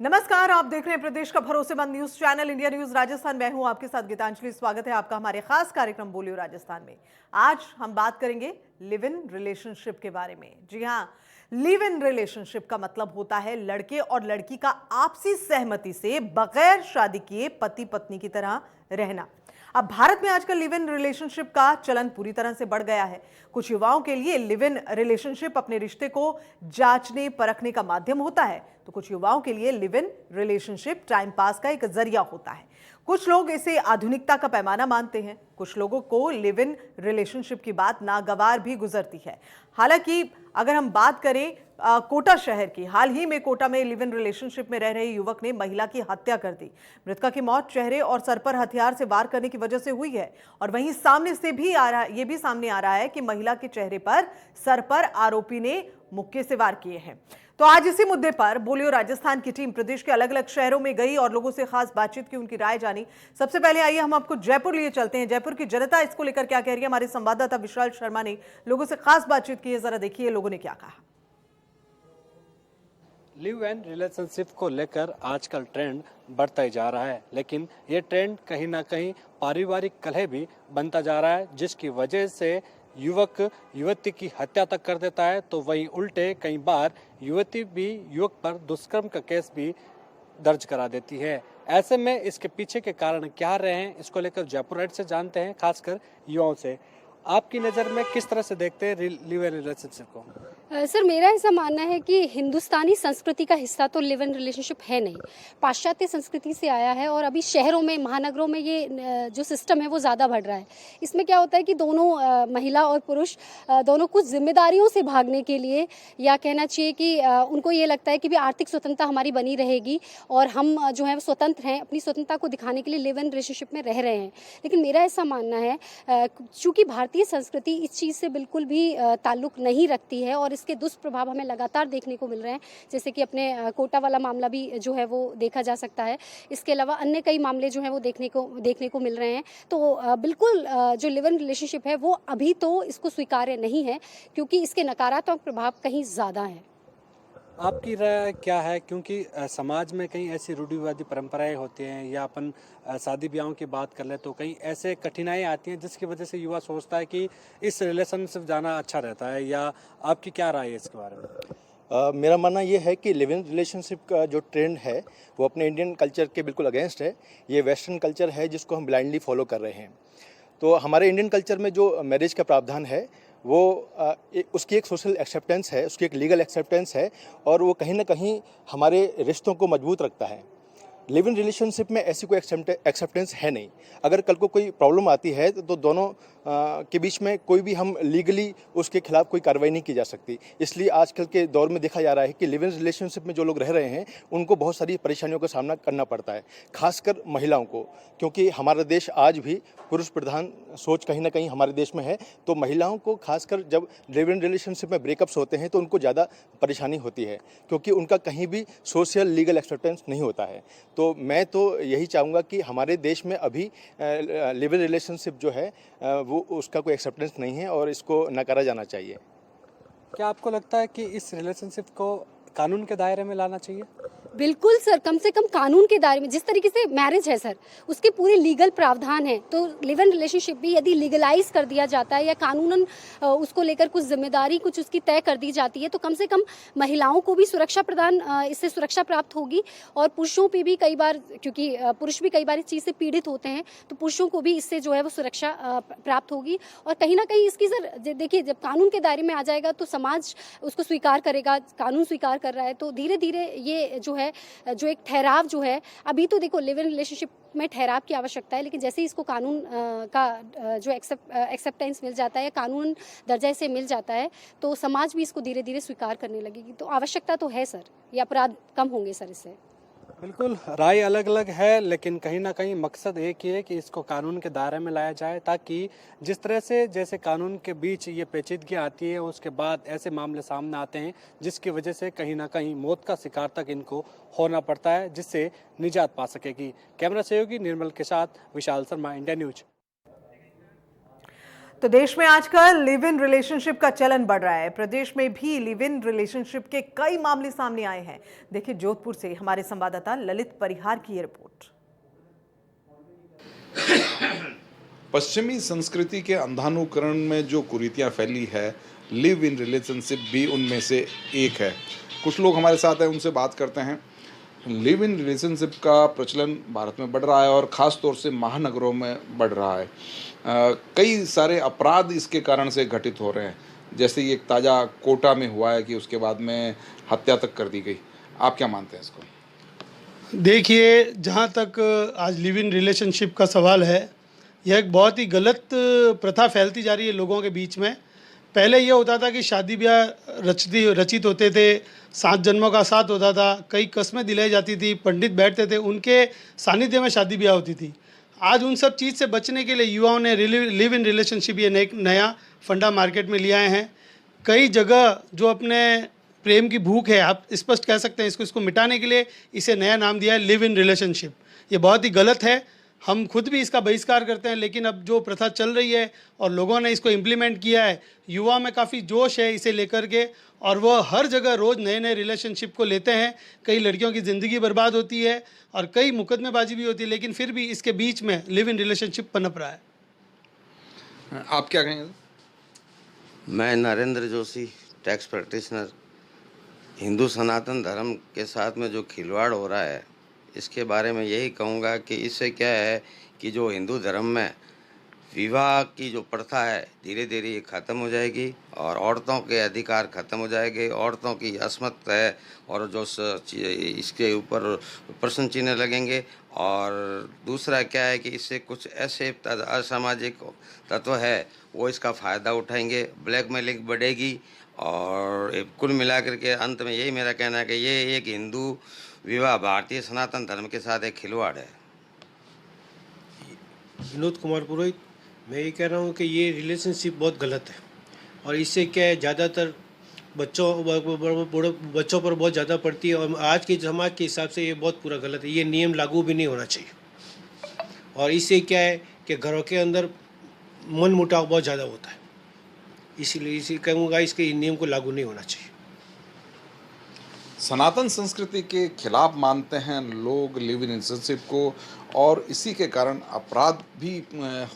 नमस्कार, आप देख रहे हैं प्रदेश का भरोसेमंद news channel India news Rajasthan. मैं हूं आपके साथ गीतांजलि। स्वागत है आपका हमारे खास कार्यक्रम बोलियो राजस्थान में। आज हम बात करेंगे लिव इन रिलेशनशिप के बारे में। जी हां, लिव इन रिलेशनशिप का मतलब होता है लड़के और लड़की का आपसी सहमति से बगैर शादी किए पति पत्नी की तरह रहना। अब भारत में आजकल लिव इन रिलेशनशिप का चलन पूरी तरह से बढ़ गया है। कुछ युवाओं के लिए लिव इन रिलेशनशिप अपने रिश्ते को जांचने परखने का माध्यम होता है, तो कुछ युवाओं के लिए live in relationship time pass का एक जरिया होता है। कुछ लोग इसे आधुनिकता का पैमाना मानते हैं। कुछ लोगों को लिव इन रिलेशनशिप की बात नागवार भी गुजरती है। हालांकि अगर हम बात करें कोटा शहर की, हाल ही में कोटा में लिव इन रिलेशनशिप में रह रहे युवक ने महिला की हत्या कर दी। मृतका की मौत चेहरे और सर पर हथियार से वार करने की वजह से हुई है। और वहीं सामने से भी आ रहा है, ये भी सामने आ रहा है कि महिला के चेहरे पर, सर पर आरोपी ने मुक्के से वार किए हैं। तो आज इसी मुद्दे पर बोलियो राजस्थान की टीम प्रदेश के अलग अलग शहरों में गई और लोगों से खास बातचीत की, उनकी राय जानी। सबसे पहले आइए हम आपको जयपुर लिए चलते हैं। जयपुर की जनता इसको लेकर क्या कह रही है, हमारे संवाददाता विशाल शर्मा ने लोगों से खास बातचीत की है। जरा देखिए लोगों ने क्या कहा। लिव इन रिलेशनशिप को लेकर आजकल ट्रेंड बढ़ता ही जा रहा है, लेकिन ये ट्रेंड कहीं ना कहीं पारिवारिक कलह भी बनता जा रहा है, जिसकी वजह से युवक युवती की हत्या तक कर देता है। तो वहीं उल्टे कई बार युवती भी युवक पर दुष्कर्म का केस भी दर्ज करा देती है। ऐसे में इसके पीछे के कारण क्या रहे हैं, इसको लेकर जयपुर राइट से जानते हैं, खासकर युवाओं से। आपकी नज़र में किस तरह से देखते हैं लिव इन रिलेशनशिप को? सर, मेरा ऐसा मानना है कि हिंदुस्तानी संस्कृति का हिस्सा तो लिव इन रिलेशनशिप है नहीं, पाश्चात्य संस्कृति से आया है। और अभी शहरों में, महानगरों में ये जो सिस्टम है वो ज़्यादा बढ़ रहा है। इसमें क्या होता है कि दोनों महिला और पुरुष दोनों कुछ जिम्मेदारियों से भागने के लिए, या कहना चाहिए कि उनको ये लगता है कि भी आर्थिक स्वतंत्रता हमारी बनी रहेगी और हम जो है स्वतंत्र हैं, अपनी स्वतंत्रता को दिखाने के लिए लिव इन रिलेशनशिप में रह रहे हैं। लेकिन मेरा ऐसा मानना है, चूँकि भारतीय संस्कृति इस चीज़ से बिल्कुल भी ताल्लुक़ नहीं रखती है और इसके दुष्प्रभाव हमें लगातार देखने को मिल रहे हैं, जैसे कि अपने कोटा वाला मामला भी जो है वो देखा जा सकता है। इसके अलावा अन्य कई मामले जो हैं वो देखने को मिल रहे हैं। तो बिल्कुल जो लिव इन रिलेशनशिप है वो अभी तो इसको स्वीकार्य नहीं है, क्योंकि इसके नकारात्मक प्रभाव कहीं ज़्यादा हैं। आपकी राय क्या है, क्योंकि समाज में कई ऐसी रूढ़िवादी परंपराएं होती हैं, या अपन शादी ब्याहों की बात कर ले तो कई ऐसे कठिनाई आती हैं जिसकी वजह से युवा सोचता है कि इस रिलेशनशिप जाना अच्छा रहता है, या आपकी क्या राय है इसके बारे में? मेरा मानना ये है कि लिव इन रिलेशनशिप का जो ट्रेंड है वो अपने इंडियन कल्चर के बिल्कुल अगेंस्ट है। ये वेस्टर्न कल्चर है जिसको हम ब्लाइंडली फॉलो कर रहे हैं। तो हमारे इंडियन कल्चर में जो मैरिज का प्रावधान है वो उसकी एक सोशल एक्सेप्टेंस है, उसकी एक लीगल एक्सेप्टेंस है, और वो कहीं ना कहीं हमारे रिश्तों को मजबूत रखता है। लिव इन रिलेशनशिप में ऐसी कोई एक्सेप्टेंस है नहीं। अगर कल को कोई प्रॉब्लम आती है तो दोनों के बीच में कोई भी हम लीगली उसके खिलाफ कोई कार्रवाई नहीं की जा सकती। इसलिए आजकल के दौर में देखा जा रहा है कि लिव इन रिलेशनशिप में जो लोग रह रहे हैं उनको बहुत सारी परेशानियों का सामना करना पड़ता है, खासकर महिलाओं को, क्योंकि हमारा देश आज भी पुरुष प्रधान सोच कहीं ना कहीं हमारे देश में है। तो महिलाओं को खासकर जब लिव इन रिलेशनशिप में ब्रेकअप्स होते हैं तो उनको ज़्यादा परेशानी होती है, क्योंकि उनका कहीं भी सोशल लीगल एक्सेप्टेंस नहीं होता है। तो मैं तो यही चाहूँगा कि हमारे देश में अभी लिव इन रिलेशनशिप जो है वो उसका कोई एक्सेप्टेंस नहीं है और इसको नकारा जाना चाहिए। क्या आपको लगता है कि इस रिलेशनशिप को कानून के दायरे में लाना चाहिए? बिल्कुल सर, कम से कम कानून के दायरे में। जिस तरीके से मैरिज है सर, उसके पूरे लीगल प्रावधान है, तो लिव इन रिलेशनशिप भी यदि लीगलाइज कर दिया जाता है या कानूनन उसको लेकर कुछ जिम्मेदारी कुछ उसकी तय कर दी जाती है, तो कम से कम महिलाओं को भी सुरक्षा प्रदान, इससे सुरक्षा प्राप्त होगी। और पुरुषों पे भी कई बार, क्योंकि पुरुष भी कई बार इस चीज़ से पीड़ित होते हैं, तो पुरुषों को भी इससे जो है वो सुरक्षा प्राप्त होगी। और कहीं ना कहीं इसकी सर देखिए, जब कानून के दायरे में आ जाएगा तो समाज उसको स्वीकार करेगा, कानून स्वीकार कर रहा है, तो धीरे धीरे ये जो है जो एक ठहराव जो है, अभी तो देखो लिव इन रिलेशनशिप में ठहराव की आवश्यकता है, लेकिन जैसे ही इसको कानून का जो एक्सेप्टेंस मिल जाता है, कानून दर्जे से मिल जाता है, तो समाज भी इसको धीरे धीरे स्वीकार करने लगेगी। तो आवश्यकता तो है सर, ये अपराध कम होंगे सर इससे। बिल्कुल, राय अलग अलग है, लेकिन कहीं ना कहीं मकसद एक ही है कि इसको कानून के दायरे में लाया जाए, ताकि जिस तरह से जैसे कानून के बीच ये पेचीदगी आती है, उसके बाद ऐसे मामले सामने आते हैं जिसकी वजह से कहीं ना कहीं मौत का शिकार तक इनको होना पड़ता है, जिससे निजात पा सकेगी। कैमरा सहयोगी निर्मल के साथ विशाल शर्मा, इंडिया न्यूज। तो देश में आजकल लिव इन रिलेशनशिप का चलन बढ़ रहा है। प्रदेश में भी लिव इन रिलेशनशिप के कई मामले सामने आए हैं। देखिए जोधपुर से हमारे संवाददाता ललित परिहार की ये रिपोर्ट। पश्चिमी संस्कृति के अंधानुकरण में जो कुरीतियां फैली है, लिव इन रिलेशनशिप भी उनमें से एक है। कुछ लोग हमारे साथ हैं, उनसे बात करते हैं। लिव इन रिलेशनशिप का प्रचलन भारत में बढ़ रहा है और ख़ास तौर से महानगरों में बढ़ रहा है। कई सारे अपराध इसके कारण से घटित हो रहे हैं, जैसे ये एक ताज़ा कोटा में हुआ है कि उसके बाद में हत्या तक कर दी गई। आप क्या मानते हैं इसको? देखिए, जहाँ तक आज लिव इन रिलेशनशिप का सवाल है, यह एक बहुत ही गलत प्रथा फैलती जा रही है लोगों के बीच में। पहले ये होता था कि शादी ब्याह रचित होते थे, 7 जन्मों का साथ होता था, कई कस्में दिलाई जाती थी, पंडित बैठते थे, उनके सानिध्य में शादी ब्याह होती थी। आज उन सब चीज़ से बचने के लिए युवाओं ने लिव इन रिलेशनशिप ये नया फंडा मार्केट में लिया हैं। कई जगह जो अपने प्रेम की भूख है, आप स्पष्ट कह सकते हैं, इसको मिटाने के लिए इसे नया नाम दिया है लिव इन रिलेशनशिप। ये बहुत ही गलत है, हम खुद भी इसका बहिष्कार करते हैं। लेकिन अब जो प्रथा चल रही है और लोगों ने इसको इम्प्लीमेंट किया है, युवा में काफ़ी जोश है इसे लेकर के, और वह हर जगह रोज़ नए नए रिलेशनशिप को लेते हैं। कई लड़कियों की ज़िंदगी बर्बाद होती है और कई मुकदमेबाजी भी होती है, लेकिन फिर भी इसके बीच में लिव इन रिलेशनशिप पनप रहा है। आप क्या कहेंगे? मैं नरेंद्र जोशी, टैक्स प्रैक्टिशनर। हिंदू सनातन धर्म के साथ में जो खिलवाड़ हो रहा है, इसके बारे में यही कहूँगा कि इससे क्या है कि जो हिंदू धर्म में विवाह की जो प्रथा है, धीरे धीरे ये ख़त्म हो जाएगी और औरतों के अधिकार ख़त्म हो जाएंगे। औरतों की असमत है और जो इसके ऊपर प्रश्न चिन्ह लगेंगे। और दूसरा क्या है कि इससे कुछ ऐसे असामाजिक तत्व है वो इसका फ़ायदा उठाएंगे, ब्लैकमेलिंग बढ़ेगी। और कुल मिलाकर के अंत में यही मेरा कहना है कि ये एक हिंदू विवाह भारतीय सनातन धर्म के साथ एक खिलवाड़ है। विनोद कुमार पुरोहित। मैं ये कह रहा हूँ कि ये रिलेशनशिप बहुत गलत है और इससे क्या है, ज़्यादातर बच्चों पर बहुत ज़्यादा पड़ती है और आज के समाज के हिसाब से ये बहुत पूरा गलत है। ये नियम लागू भी नहीं होना चाहिए और इससे क्या है कि घरों के अंदर मन मुटाव बहुत ज़्यादा होता है। इसीलिए इसी कहूँगा इसके नियम को लागू नहीं होना चाहिए। सनातन संस्कृति के खिलाफ मानते हैं लोग लिव इन रिलेशनशिप को और इसी के कारण अपराध भी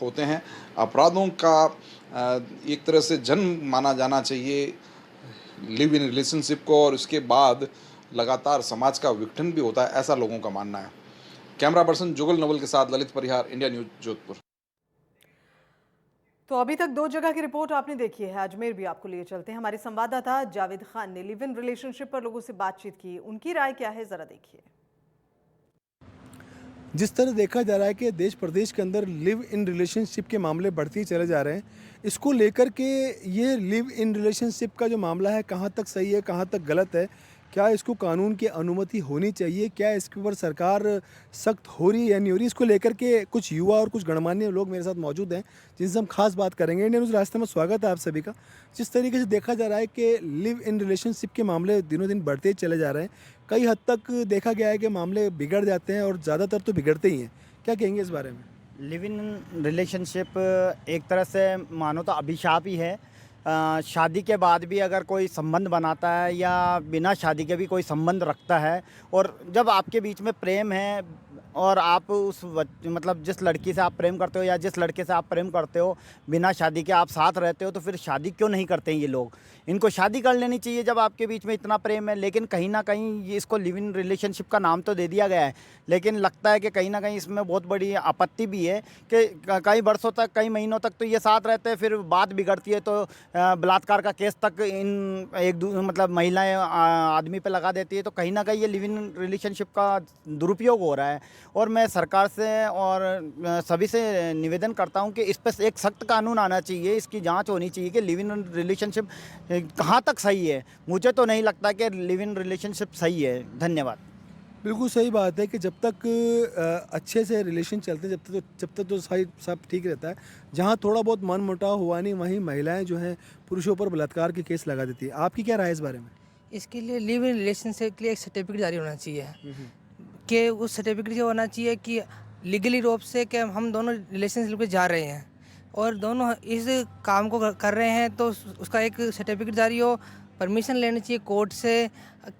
होते हैं। अपराधों का एक तरह से जन्म माना जाना चाहिए लिव इन रिलेशनशिप को, और उसके बाद लगातार समाज का विघटन भी होता है, ऐसा लोगों का मानना है। कैमरा पर्सन जुगल नवल के साथ ललित परिहार, इंडिया न्यूज, जोधपुर। तो अभी तक 2 जगह की रिपोर्ट आपने देखी है, अजमेर भी आपको लिए चलते हैं। हमारे संवाददाता जावेद खान ने लिव इन रिलेशनशिप पर लोगों से बातचीत की, उनकी राय क्या है जरा देखिए। जिस तरह देखा जा रहा है कि देश प्रदेश के अंदर लिव इन रिलेशनशिप के मामले बढ़ते ही चले जा रहे हैं, इसको लेकर के ये लिव इन रिलेशनशिप का जो मामला है कहाँ तक सही है, कहाँ तक गलत है, क्या इसको कानून की अनुमति होनी चाहिए, क्या इसके ऊपर सरकार सख्त हो रही है या नहीं हो रही, इसको लेकर के कुछ युवा और कुछ गणमान्य लोग मेरे साथ मौजूद हैं जिनसे हम खास बात करेंगे। इंडिया न्यूज़ रास्ते में स्वागत है आप सभी का। जिस तरीके से देखा जा रहा है कि लिव इन रिलेशनशिप के मामले दिनों दिन बढ़ते ही चले जा रहे हैं, कई हद तक देखा गया है कि मामले बिगड़ जाते हैं और ज़्यादातर तो बिगड़ते ही हैं। क्या कहेंगे इस बारे में? लिव इन रिलेशनशिप एक तरह से मानो तो अभिशाप ही है। शादी के बाद भी अगर कोई संबंध बनाता है या बिना शादी के भी कोई संबंध रखता है, और जब आपके बीच में प्रेम है और आप मतलब जिस लड़की से आप प्रेम करते हो या जिस लड़के से आप प्रेम करते हो, बिना शादी के आप साथ रहते हो, तो फिर शादी क्यों नहीं करते हैं ये लोग? इनको शादी कर लेनी चाहिए जब आपके बीच में इतना प्रेम है। लेकिन कहीं ना कहीं ये इसको लिव इन रिलेशनशिप का नाम तो दे दिया गया है, लेकिन लगता है कि कहीं ना कहीं इसमें बहुत बड़ी आपत्ति भी है कि कई वर्षों तक, कई महीनों तक तो ये साथ रहते हैं, फिर बात बिगड़ती है तो बलात्कार का केस तक मतलब महिलाएं आदमी पे लगा देती है। तो कहीं ना कहीं ये लिव इन रिलेशनशिप का दुरुपयोग हो रहा है और मैं सरकार से और सभी से निवेदन करता हूं कि इस पर एक सख्त कानून आना चाहिए, इसकी जांच होनी चाहिए कि लिव इन रिलेशनशिप कहां तक सही है। मुझे तो नहीं लगता कि लिव इन रिलेशनशिप सही है। धन्यवाद। बिल्कुल सही बात है कि जब तक अच्छे से रिलेशन चलते हैं, जब तक तो सही सब ठीक रहता है। जहाँ थोड़ा बहुत मन मुटाव हुआ नहीं, वहीं महिलाएं जो हैं पुरुषों पर बलात्कार के केस लगा देती है। आपकी क्या राय है इस बारे में? इसके लिए लिव इन रिलेशनशिप के लिए एक सर्टिफिकेट जारी होना चाहिए कि उस सर्टिफिकेट से होना चाहिए कि लीगली रूप से कि हम दोनों रिलेशनशिप में जा रहे हैं। और दोनों इस काम को कर रहे हैं तो उसका एक सर्टिफिकेट जारी हो, परमिशन लेनी चाहिए कोर्ट से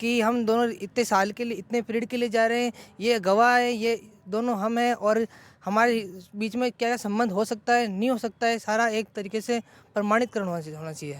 कि हम दोनों इतने साल के लिए, इतने पीरियड के लिए जा रहे हैं, ये गवाह है, ये दोनों हम हैं और हमारे बीच में क्या क्या संबंध हो सकता है, नहीं हो सकता है, सारा एक तरीके से प्रमाणित होना चाहिए।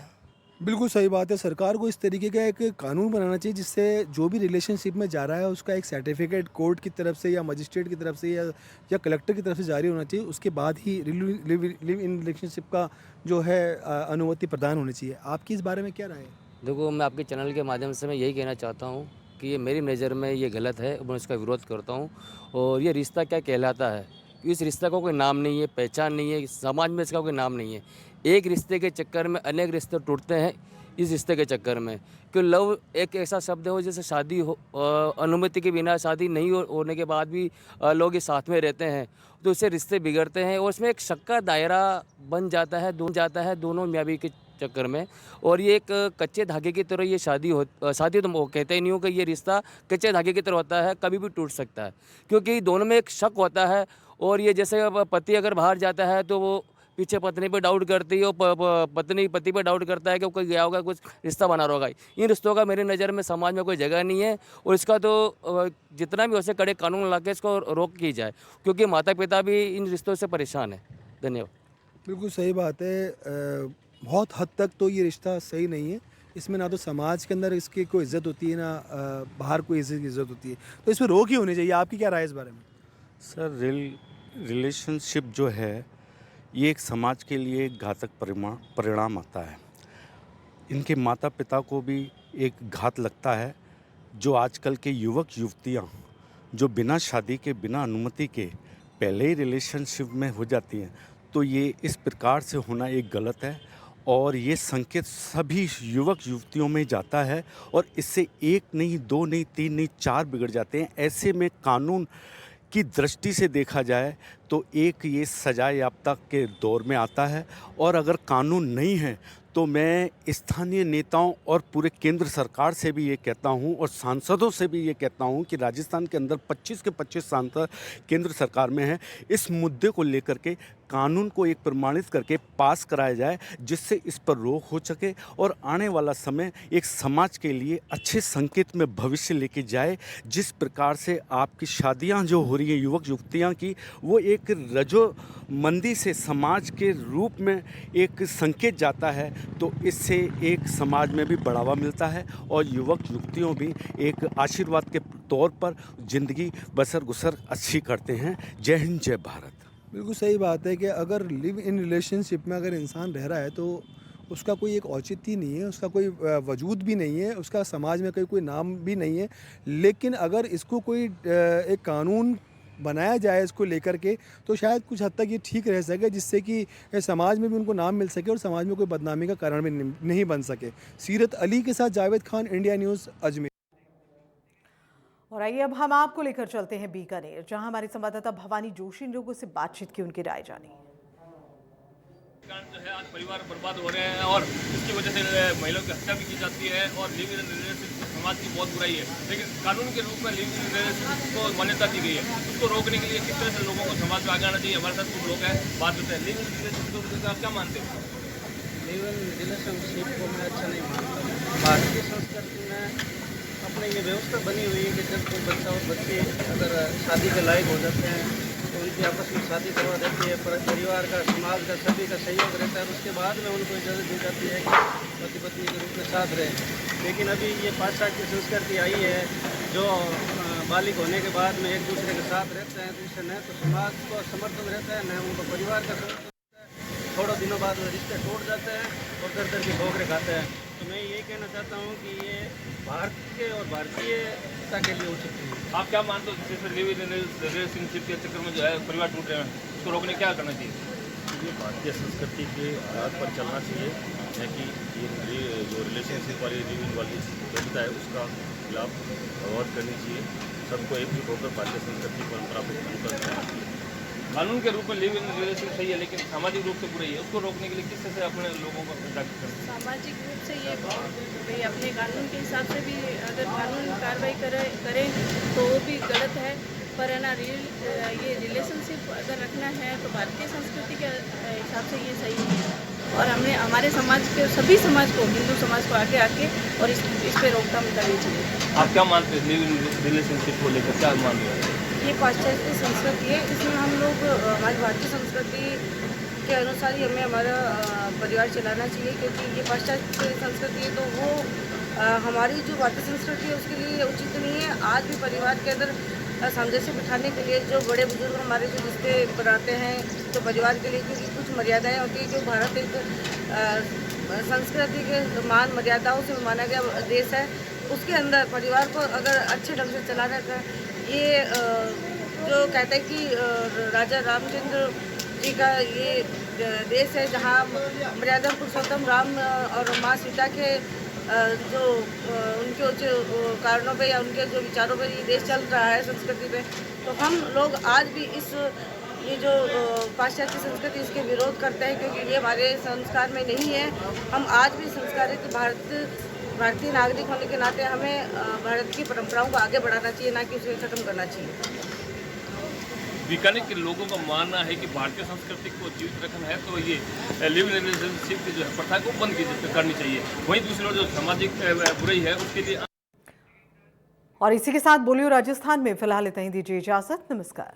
बिल्कुल सही बात है। सरकार को इस तरीके का एक कानून बनाना चाहिए जिससे जो भी रिलेशनशिप में जा रहा है उसका एक सर्टिफिकेट कोर्ट की तरफ से या मजिस्ट्रेट की तरफ से या कलेक्टर की तरफ से जारी होना चाहिए। उसके बाद ही लिव इन रिलेशनशिप का जो है अनुमति प्रदान होनी चाहिए। आपकी इस बारे में क्या राय है? देखो, मैं आपके चैनल के माध्यम से मैं यही कहना चाहता हूँ कि ये मेरी नज़र में ये गलत है, मैं इसका विरोध करता हूँ। और ये रिश्ता क्या कहलाता है, इस रिश्ता का कोई नाम नहीं है, पहचान नहीं है, समाज में इसका कोई नाम नहीं है। एक रिश्ते के चक्कर में अनेक रिश्ते टूटते हैं। इस रिश्ते के चक्कर में कि लव एक ऐसा शब्द हो जैसे शादी हो, अनुमति के बिना शादी नहीं होने के बाद भी लोग इस साथ में रहते हैं, तो इससे रिश्ते बिगड़ते हैं और इसमें एक शक का दायरा बन जाता है दोनों मियाँ बीवी के चक्कर में। और ये एक कच्चे धागे की तरह ये शादी तो कहते ही नहीं हो कि ये रिश्ता कच्चे धागे की तरह होता है, कभी भी टूट सकता है, क्योंकि दोनों में एक शक होता है। और ये जैसे पति अगर बाहर जाता है तो वो पीछे पत्नी पे डाउट करती है और पत्नी पति पे डाउट करता है कि कोई गया होगा, कुछ रिश्ता बना रहा होगा। इन रिश्तों का मेरी नज़र में समाज में कोई जगह नहीं है और इसका तो जितना भी हो सके कड़े कानून ला के इसको रोक की जाए, क्योंकि माता पिता भी इन रिश्तों से परेशान है। धन्यवाद। बिल्कुल सही बात है। बहुत हद तक तो ये रिश्ता सही नहीं है। इसमें ना तो समाज के अंदर इसकी कोई इज्जत होती है, ना बाहर कोई इज्जत होती है, तो इसमें रोक ही होनी चाहिए। आपकी क्या राय है इस बारे में? सर, रिलेशनशिप जो है ये एक समाज के लिए घातक परिणाम आता है। इनके माता पिता को भी एक घात लगता है। जो आजकल के युवक युवतियाँ जो बिना शादी के, बिना अनुमति के पहले ही रिलेशनशिप में हो जाती हैं, तो ये इस प्रकार से होना एक गलत है और ये संकेत सभी युवक युवतियों में जाता है और इससे एक नहीं, दो नहीं, तीन नहीं, चार बिगड़ जाते हैं। ऐसे में कानून की दृष्टि से देखा जाए तो एक ये सजा याफ्ता के दौर में आता है। और अगर कानून नहीं है तो मैं स्थानीय नेताओं और पूरे केंद्र सरकार से भी ये कहता हूँ और सांसदों से भी ये कहता हूँ कि राजस्थान के अंदर 25 के 25 सांसद केंद्र सरकार में हैं, इस मुद्दे को लेकर के कानून को एक प्रमाणित करके पास कराया जाए जिससे इस पर रोक हो सके और आने वाला समय एक समाज के लिए अच्छे संकेत में भविष्य लेके जाए। जिस प्रकार से आपकी शादियां जो हो रही हैं युवक युवतियां की, वो एक रजोमंदी से समाज के रूप में एक संकेत जाता है, तो इससे एक समाज में भी बढ़ावा मिलता है और युवक युवतियों भी एक आशीर्वाद के तौर पर ज़िंदगी बसर गुसर अच्छी करते हैं। जय हिंद, जय भारत। बिल्कुल सही बात है कि अगर लिव इन रिलेशनशिप में अगर इंसान रह रहा है तो उसका कोई एक औचित्य नहीं है, उसका कोई वजूद भी नहीं है, उसका समाज में कोई नाम भी नहीं है। लेकिन अगर इसको कोई एक कानून बनाया जाए इसको लेकर के, तो शायद कुछ हद तक ये ठीक रह सके, जिससे कि समाज में भी उनको नाम मिल सके और समाज में कोई बदनामी का कारण भी नहीं बन सके। सीरत अली के साथ जावेद खान, इंडिया न्यूज़, अजमेर। और आइए अब हम आपको लेकर चलते हैं बीकानेर, जहां हमारे संवाददाता भवानी जोशी ने लोगों से बातचीत की, उनकी राय जानी। जो है आज परिवार बर्बाद हो रहे हैं और इसकी वजह से महिलाओं की हत्या भी की जाती है और लिव इन रिलेशनशिप समाज की बहुत बुराई है। लेकिन कानून के रूप में लिव इन रिलेशनशिप को मान्यता दी गई है, उसको रोकने के लिए किस तरह से लोगों को समाज में आगे आना चाहिए। हमारे साथ कुछ लोग हैं, बात करते हैं। लिव इन रिलेशनशिप आप क्या मानते हो? लिव इन रिलेशनशिप को मैं अच्छा नहीं मानता। भारतीय संस्कृति में अपने ये व्यवस्था बनी हुई है कि जब कोई बच्चा और बच्ची अगर शादी के लायक हो जाते हैं तो उनकी आपस में शादी करवा देती है, परिवार का, समाज का, सभी का सहयोग रहता है और उसके बाद में उनको इजाज़त दी जाती है कि पति पत्नी के रूप में साथ रहें। लेकिन अभी ये पाश्चात्य संस्कृति आई है जो बालिग होने के बाद में एक दूसरे के साथ रहते हैं, तो इससे न तो समाज को समर्थन रहता है, न उनको परिवार का समर्थन रहता है। थोड़ा दिनों बाद वो रिश्ते टूट जाते हैं और दर दर की ठोकरें खाते हैं। तो मैं ये कहना चाहता हूँ कि ये भारतीय और भारतीयता के लिए उचित नहीं है। आप क्या मानते हो जैसे लिव इन रिलेशनशिप के चक्कर में जो है परिवार टूट रहे हैं, उसको रोकने क्या करना चाहिए? ये भारतीय संस्कृति के आधार पर चलना चाहिए, है कि ये जो रिलेशनशिप वाली लिव इन वाली व्यवस्था है उसका खिलाफ अवॉइड करनी चाहिए। सबको एकजुट होकर भारतीय संस्कृति परंपरा को अनुसरण करना चाहिए। कानून के रूप में लिव इन रिलेशन सही है, लेकिन सामाजिक रूप से बुराई है, उसको रोकने के लिए किस तरह से अपने लोगों को जागरूक करना चाहिए? सामाजिक रूप से ये भाई अपने कानून के हिसाब से भी अगर कानून कार्रवाई करें तो वो भी गलत है, पर है ना ये रिलेशनशिप अगर रखना है तो भारतीय संस्कृति के हिसाब से ये सही है और हमने हमारे समाज के सभी समाज को, हिंदू समाज को आगे आके और इस पे रोकथाम करनी चाहिए। आप क्या मानते हैं लिव इन रिलेशनशिप को लेकर, क्या मान रहे हैं? ये पाश्चात्य संस्कृति है, इसमें हम लोग हमारी भारतीय संस्कृति के अनुसार ही हमें हमारा परिवार चलाना चाहिए, क्योंकि ये पाश्चात्य संस्कृति है तो वो हमारी जो भारतीय संस्कृति है उसके लिए उचित नहीं है। आज भी परिवार के अंदर सामंजस्य बिठाने के लिए जो बड़े बुजुर्ग हमारे जो रिश्ते बनाते हैं तो परिवार के लिए, क्योंकि कुछ मर्यादाएं होती है, जो भारत एक संस्कृति के मान मर्यादाओं से माना गया देश है, उसके अंदर परिवार को अगर अच्छे ढंग से चलाना का ये जो कहते हैं कि राजा रामचंद्र जी का ये देश है जहाँ मर्यादा पुरुषोत्तम राम और माँ सीता के जो उनके जो कारणों पे या उनके जो विचारों पे ये देश चल रहा है संस्कृति पे, तो हम लोग आज भी ये जो पाश्चात्य संस्कृति इसके विरोध करते हैं, क्योंकि ये हमारे संस्कार में नहीं है। हम आज भी संस्कारित भारतीय नागरिक होने के नाते हमें भारत की परंपराओं को आगे बढ़ाना चाहिए, ना कि उसे खत्म करना चाहिए। बीकानेर के लोगों का मानना है कि भारतीय संस्कृति को जीवित रखना है तो ये लिव इन रिलेशनशिप की जो प्रथा को बंद करनी चाहिए। वहीं दूसरी ओर जो सामाजिक बुराई है उसके लिए। और इसी के साथ बोलियो राजस्थान में फिलहाल इतना ही, दीजिए इजाजत, नमस्कार।